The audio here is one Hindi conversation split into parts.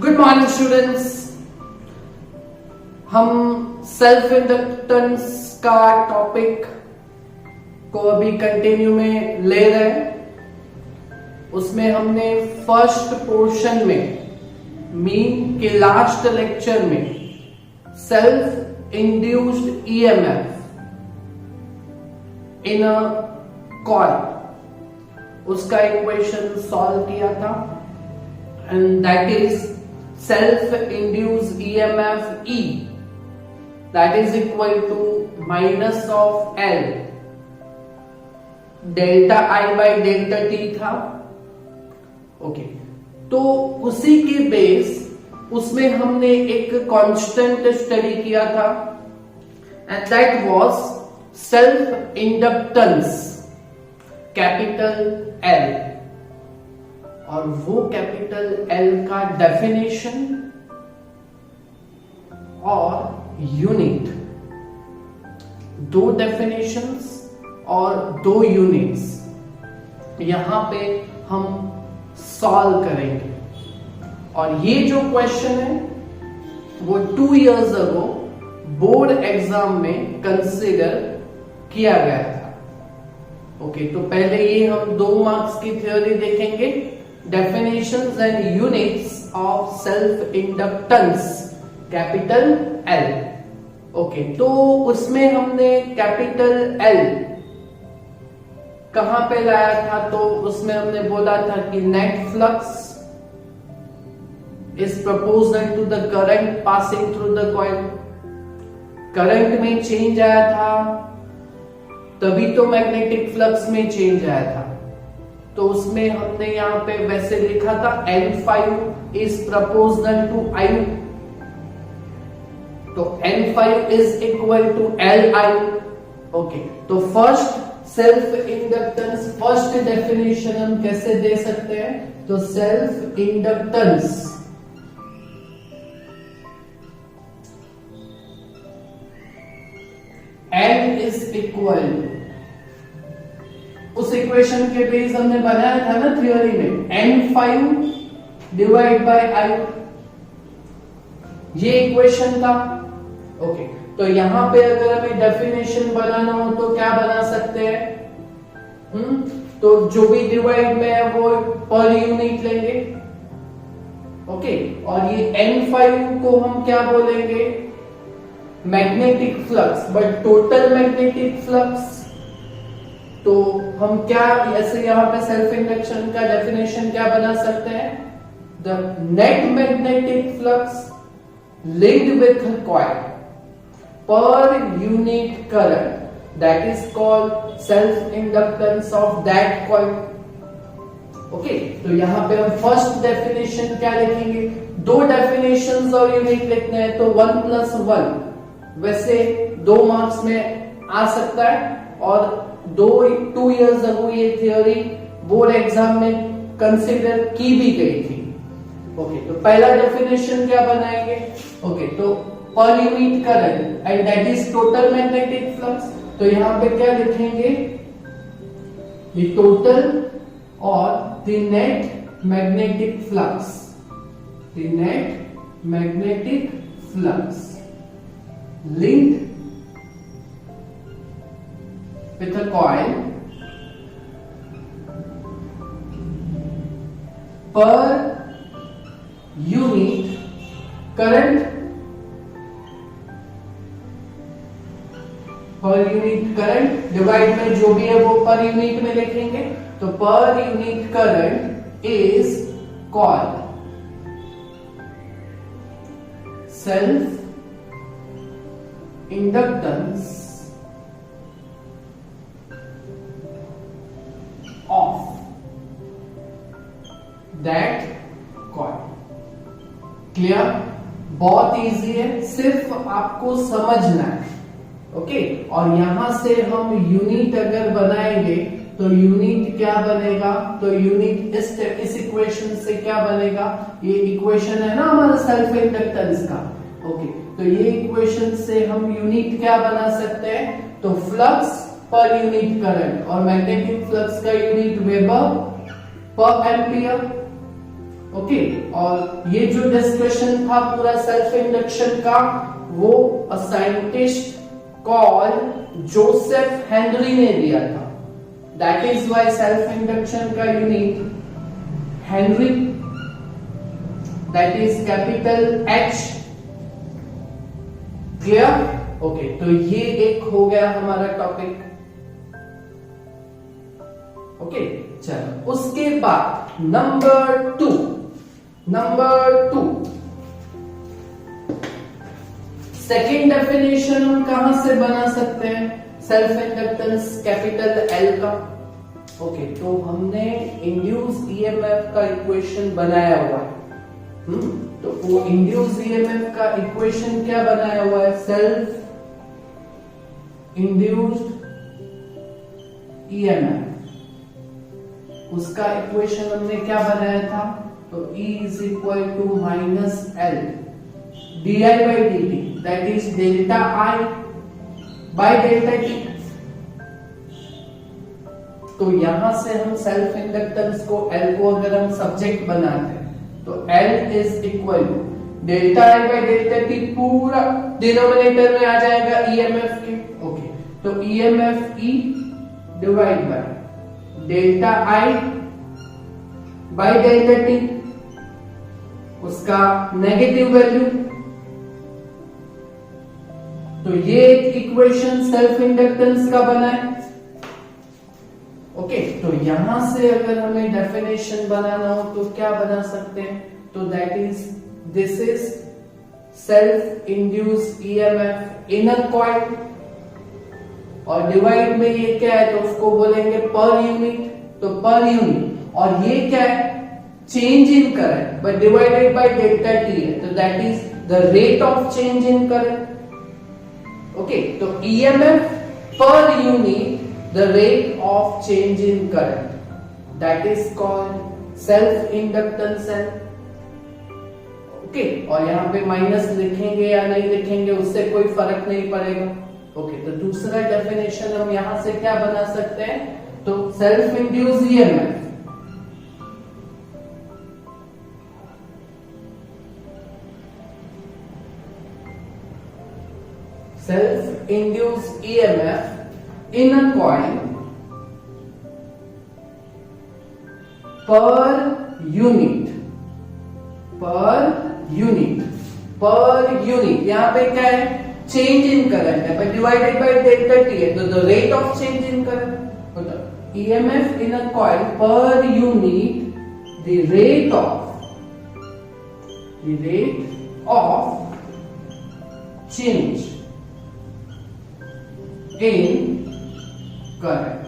Good morning students. हम सेल्फ इंडक्टेंस का टॉपिक को अभी कंटिन्यू में ले रहे हैं। उसमें हमने फर्स्ट पोर्शन में मीन के लास्ट लेक्चर में self induced EMF in a coil उसका इक्वेशन सॉल्व किया था and that is self induced EMF E that is equal to minus of L delta I by delta T था। ओके, तो उसी के बेस उसमें हमने एक कांस्टेंट स्टडी किया था and that was self inductance capital L, और वो कैपिटल L का डेफिनेशन और यूनिट, दो डेफिनेशंस और दो यूनिट्स यहां पे हम सॉल्व करेंगे। और ये जो क्वेश्चन है वो 2 इयर्स अगो बोर्ड एग्जाम में कंसीडर किया गया था। ओके, तो पहले ये हम 2 मार्क्स की थ्योरी देखेंगे, definitions and units of self inductance capital L। Okay, तो उसमें हमने कैपिटल L कहां पे लाया था, तो उसमें हमने बोला था कि net flux is proportional to the current passing through the coil. Current में चेंज आया था तभी तो मैग्नेटिक फ्लक्स में चेंज आया था, तो उसमें हमने यहां पे वैसे लिखा था N5 is proportional to I, तो N5 is equal to Li। Okay, तो first self inductance, first definition हम कैसे दे सकते हैं, तो self inductance N is equal, उस इक्वेशन के बेस हमने बनाया था ना थ्योरी में, N5 डिवाइड बाय I, ये इक्वेशन था। ओके, तो यहां पे अगर हमें डेफिनेशन बनाना हो तो क्या बना सकते हैं, तो जो भी डिवाइड में है वो पर यूनिट लेंगे। ओके, और ये N5 को हम क्या बोलेंगे, magnetic flux, but total magnetic flux, तो हम क्या ऐसे यहां पे सेल्फ इंडक्शन का डेफिनेशन क्या बना सकते हैं, the net magnetic flux linked with coil per unit current that is called self inductance of that coil. Okay, तो यहां पे हम फर्स्ट डेफिनेशन क्या लिखेंगे, 2 डेफिनेशंस और यूनिट लिखना है तो 1 + 1 वैसे 2 मार्क्स में आ सकता है, और 2 इयर्स अगो ये थ्योरी बोर्ड एग्जाम में कंसीडर की भी गई थी। ओके, तो पहला डेफिनेशन क्या बनाएंगे, ओके, तो per unit current and that is total magnetic flux, तो यहां पे क्या लिखेंगे, द टोटल और the net magnetic flux, the net magnetic flux linked with a coil per unit current, per unit current divide में जो भी है वो पर यूनिट में लिखेंगे, तो per unit current is called self inductance of that coil. Clear, बहुत इजी है, सिर्फ आपको समझना है। ओके, और यहां से हम यूनिट अगर बनाएंगे तो यूनिट क्या बनेगा, तो यूनिट इस इक्वेशन से क्या बनेगा, ये इक्वेशन है ना हमारा सेल्फ इंडक्टेंस का। ओके, तो ये इक्वेशन से हम यूनिट क्या बना सकते हैं, तो फ्लक्स पर यूनिट करंट, और मैग्नेटिक फ्लक्स का यूनिट वेबर पर एम्पियर। ओके, और ये जो डिस्कशन था पूरा सेल्फ इंडक्शन का, वो uh scientist called Joseph Henry ने दिया था। That is why self induction का unit henry, that is capital H। Clear? Okay, तो ये एक हो गया हमारा टॉपिक। ओके, चलो उसके बाद नंबर टू सेकेंड डेफिनेशन हम कहां से बना सकते हैं सेल्फ इंडक्टेंस कैपिटल L का। ओके, तो हमने इंड्यूस ईएमएफ का इक्वेशन बनाया हुआ है। तो वो इंड्यूस ईएमएफ का इक्वेशन क्या बनाया हुआ है, सेल्फ इंड्यूस्ड ईएमएफ, उसका इक्वेशन हमने क्या बनाया था, तो E is equal to minus L D I by D T, that is delta I by delta T। तो यहां से हम सेल्फ इंडक्टेंस को L को अगर हम सब्जेक्ट बनाते हैं तो L is equal to delta I by delta T, पूरा डिनोमिनेटर में आ जाएगा ईएमएफ के। ओके, तो EMF E divide by delta I by delta T, उसका नेगेटिव वैल्यू। तो ये एक इक्वेशन सेल्फ इंडक्टेंस का बना है। ओके, तो यहां से अगर हमें डेफिनेशन बनाना हो तो क्या बना सकते हैं, तो that is this is self induced EMF in a coil, और डिवाइड में ये क्या है, तो उसको बोलेंगे पर यूनिट, तो पर यूनिट, और ये क्या है, change in current but divided by delta T है, तो that is the rate of change in current. Okay, तो ईएमएफ पर unit the rate of change in current, that is called self inductance cell। Okay, और यहां पे माइनस लिखेंगे या नहीं लिखेंगे उससे कोई फर्क नहीं पड़ेगा। ओके, तो दूसरा डेफिनेशन हम यहां से क्या बना सकते हैं, तो self induced EMF in a coil per unit, यहां पे क्या है, चेंज इन करंट है, but divided by delta T है, तो the rate of change in current होता है EMF in a coil per unit, the rate of change in current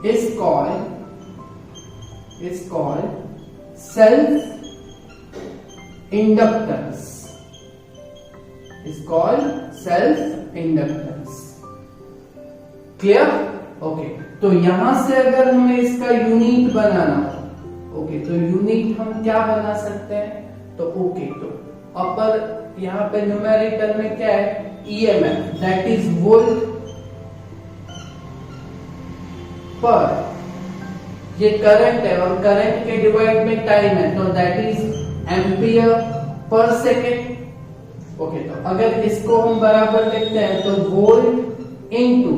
is called self inductance, clear? Okay, तो यहां से अगर हमें इसका यूनिट बनाना हो, ओके, तो यूनिट हम क्या बना सकते हैं, तो ओके, तो अपर यहां पे न्यूमेरिटर में क्या है, ईएमएफ, दैट इज वोल्ट पर, ये करंट है और करंट के डिवाइड में टाइम है, तो that is ampere per second. Okay, तो अगर इसको हम बराबर लिखते हैं तो वोल्ट इनटू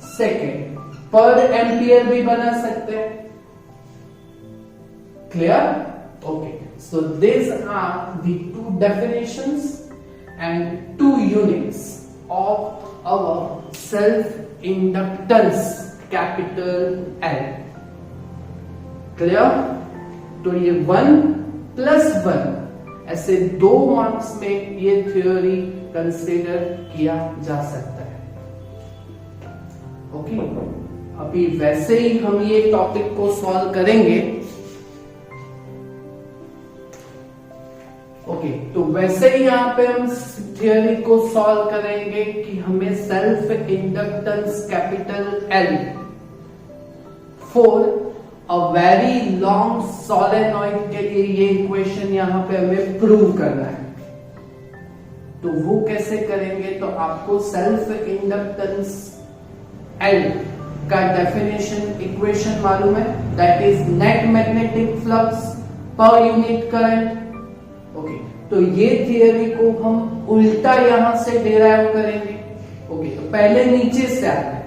सेकेंड पर एम्पियर भी बना सकते हैं। Clear? Okay, so these are the two definitions and two units of our self inductance capital L। Clear? तो ये 1+1 ऐसे 2 मार्क्स में ये थ्योरी कंसीडर किया जा सकता है। ओके, अभी वैसे ही हम ये टॉपिक को सॉल्व करेंगे। ओके, तो वैसे ही यहां पे हम थियरी को सॉल्व करेंगे कि हमें self inductance capital L for a very long solenoid के लिए ये इक्वेशन यहां पे हमें प्रूव करना है। तो वो कैसे करेंगे, तो आपको सेल्फ इंडक्टेंस L का डेफिनेशन इक्वेशन मालूम है, that is net magnetic flux per unit current. Okay, तो ये थियरी को हम उल्टा यहां से डिराइव करेंगे। ओके, तो पहले नीचे से आते हैं,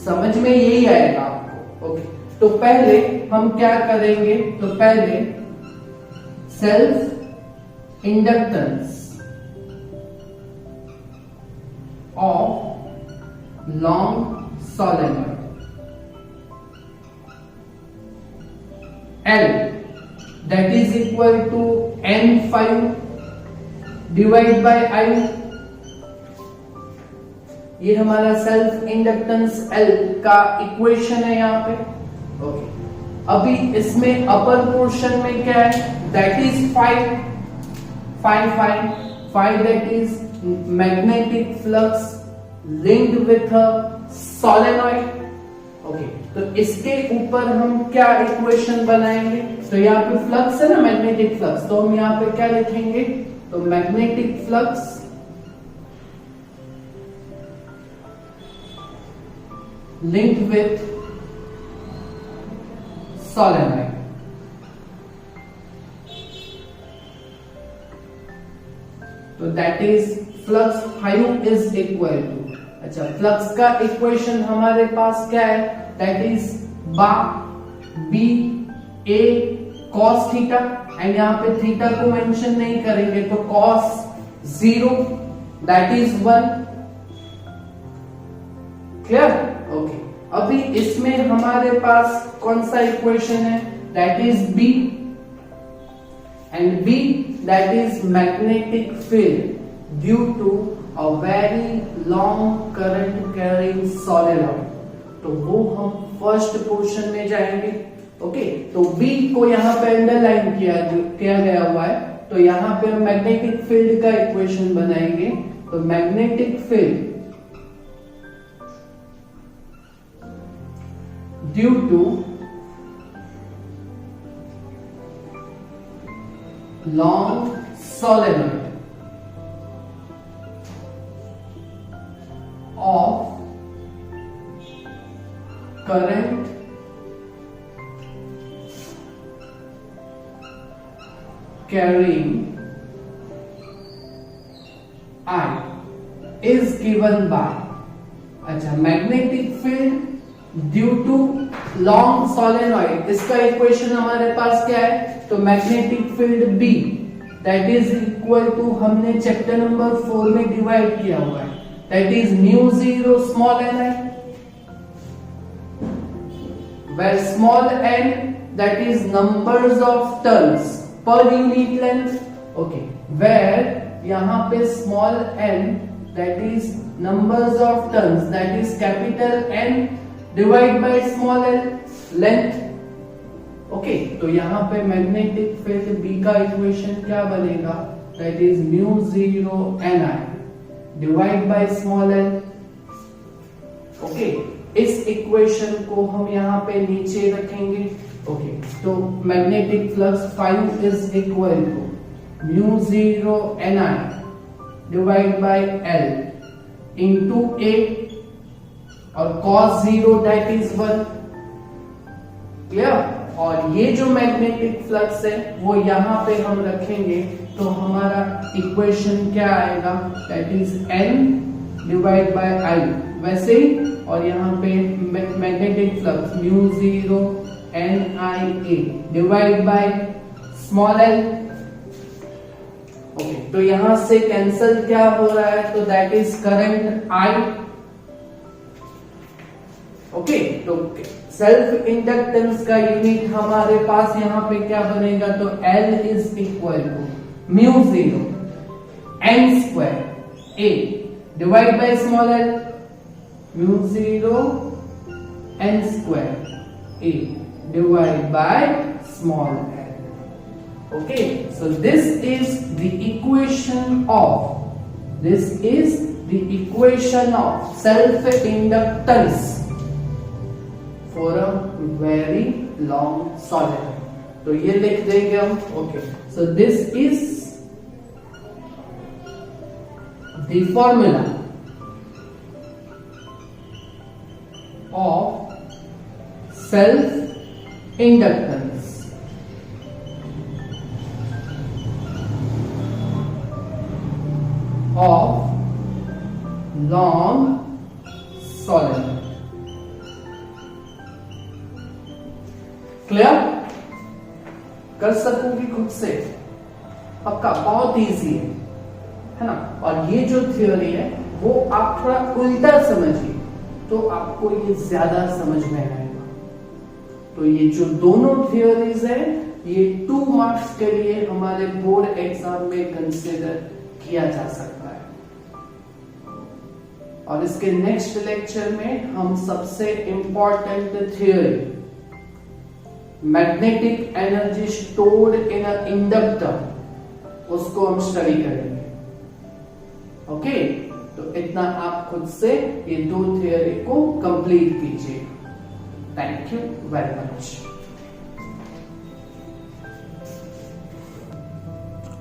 समझ में यही आएगा आपको। ओके, तो पहले हम क्या करेंगे, तो पहले self inductance of long solenoid L that is equal to N5 divide by I, ये हमारा सेल्फ इंडक्टेंस L का इक्वेशन है यहाँ पे। ओके, अभी इसमें अपर पोर्शन में क्या है, that is 5 that is magnetic flux linked with a solenoid. Okay, तो इसके ऊपर हम क्या इक्वेशन बनाएंगे, तो यहाँ पे फ्लक्स है ना, मैग्नेटिक फ्लक्स, तो हम यहाँ पे क्या लिखेंगे, तो magnetic flux linked with solenoid. तो that is flux 5 is equal to, अच्छा फ्लक्स का इक्वेशन हमारे पास क्या है, that is B A cos theta, and यहां पे थीटा को मेंशन नहीं करेंगे, तो cos 0 that is 1। Clear? Okay, अभी इसमें हमारे पास कौन सा इक्वेशन है, that is B, and B that is magnetic field due to a very long current carrying solenoid, तो वो हम फर्स्ट पोर्शन में जाएंगे। ओके, तो B को यहाँ पे अंडरलाइन किया गया हुआ है, तो यहाँ पे हम मैग्नेटिक फील्ड का इक्वेशन बनाएंगे। तो magnetic field due to long solenoid of current carrying I is given by, अच्छा magnetic field due to long solenoid, इसका इक्वेशन हमारे पास क्या है, तो magnetic field B that is equal to, हमने चैप्टर नंबर 4 में डिवाइड किया हुआ है, that is mu 0 small n, where small n that is numbers of turns per unit length। okay, where यहाँ पे small n that is numbers of turns, that is capital N divide by small n length। okay, तो यहाँ पे मैग्नेटिक फील्ड B का इक्वेशन क्या बनेगा, that is mu 0 ni divide by small n। Okay, इस इक्वेशन को हम यहाँ पे नीचे रखेंगे। ओके, तो magnetic flux 5 is equal to mu 0 ni divide by L into A, और cos 0 दैट इज 1। क्लियर? और ये जो मैग्नेटिक फ्लक्स है वो यहाँ पे हम रखेंगे, तो हमारा इक्वेशन क्या आएगा, that is n divide by I वैसे ही, और यहाँ पे magnetic flux mu 0 NiA divide by small l। Okay, तो यहां से कैंसल क्या हो रहा है, तो that is current I। Okay, तो सेल्फ इंडक्टेंस का यूनिट हमारे पास यहाँ पे क्या बनेगा, तो L is equal to mu 0 n square A divide by small l, mu 0 n square A divide by small l। Okay, so this is the equation of self-inductance for a very long solenoid। तो ये लिख देंगे हम। Okay, so this is the formula of self inductance, of long solenoid. Clear? कर सकोगे खुद से? पक्का, बहुत इजी है ना? और ये जो थ्योरी है वो आप थोड़ा उल्टा समझिए तो आपको ये ज्यादा समझ में आएगा। तो ये जो दोनों थ्योरीज है ये 2 मार्क्स के लिए हमारे बोर्ड एग्जाम में कंसीडर किया जा सकता है। और इसके नेक्स्ट लेक्चर में हम सबसे important theory, magnetic energy stored in a inductor, उसको हम स्टडी करेंगे। ओके, तो इतना आप खुद से ये 2 थ्योरी को कंप्लीट कीजिए। Thank you very much.